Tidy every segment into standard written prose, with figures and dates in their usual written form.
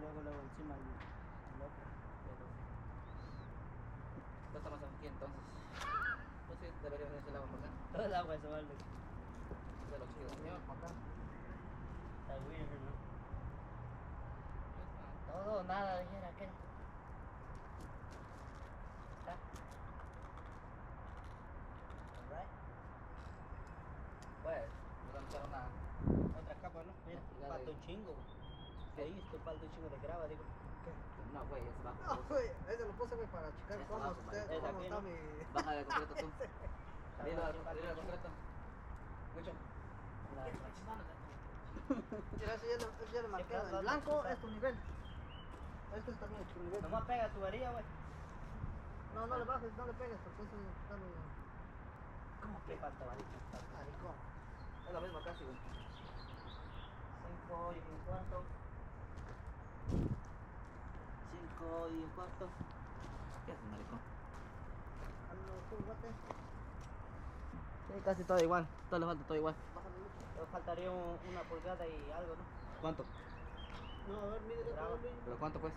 luego encima el otro. No estamos aquí entonces. Pues sí, deberíamos hacer el agua por acá. Todo el agua se va al de De lo chido. Lleva por acá. está weird, ¿no? Todo o nada, dijera aquel. ¿Está? Alright. Pues, nos vamos a echar una. Otra capa, ¿no? Mira, Ya falta de- un chingo. Ahí esto falta un chingo de grava, digo. No, güey, es bajo. No, güey, ese lo puse, güey, para checar Eso cómo bajo, está, marico. cómo Aquí, está ¿no? mi... Baja de concreto tú. Dilo al Falta un concreto. Mucho. Mira, ese ya le marqué. claro, El blanco es tu nivel. Este es también tu nivel. Nomás pega tu varilla, güey. No, no le bajes, no le pegues, porque ese está medio... ¿Cómo que falta varilla? Maricón. Es lo mismo casi, güey. 5 y un cuarto. 5 y un cuarto. ¿Qué haces, maricón? Hazlo tú, guate. Sí, casi todo igual. Todo le falta todo igual. Bájale mucho. Faltaría una pulgada y algo, ¿no? ¿Cuánto? No, a ver, mide Bravo. todo bien. ¿Pero cuánto pues?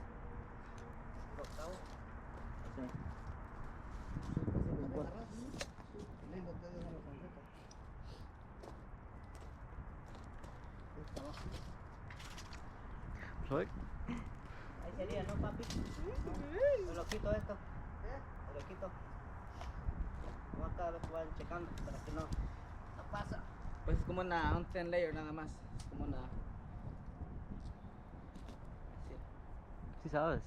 Un octavo. Sí. Lindo, te doy una concreta. Está abajo. Soy. Ahí sería, ¿no, papi? Me lo quito esto. Me lo quito. Vamos cada vez que vayan checando para que no pasa. Pues es como un 10 layer nada más. Es como una. Sí. Sí sabes.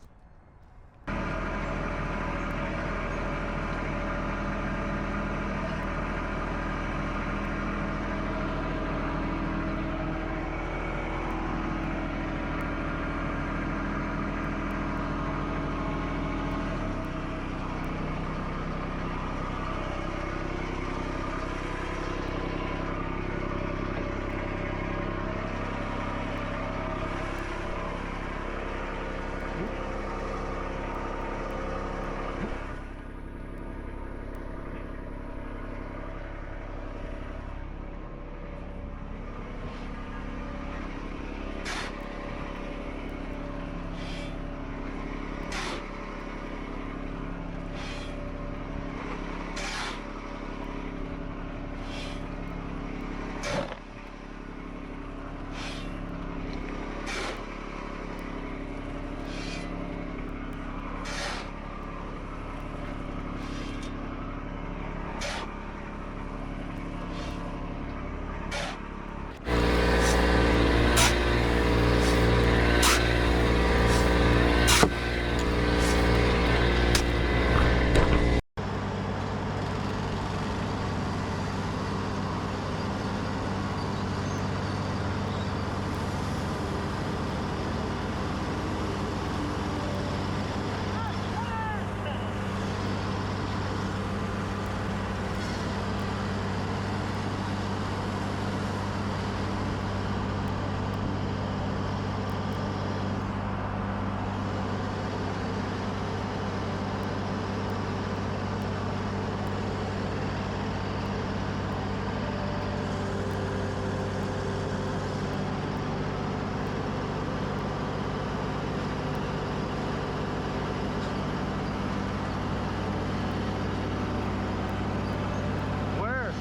Where?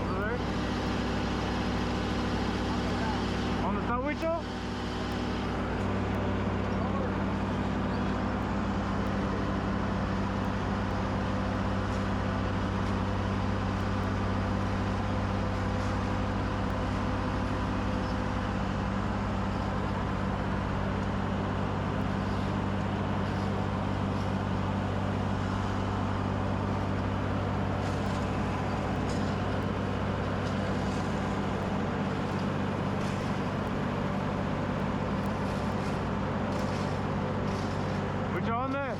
Over there? On the sandwicho? Which on there?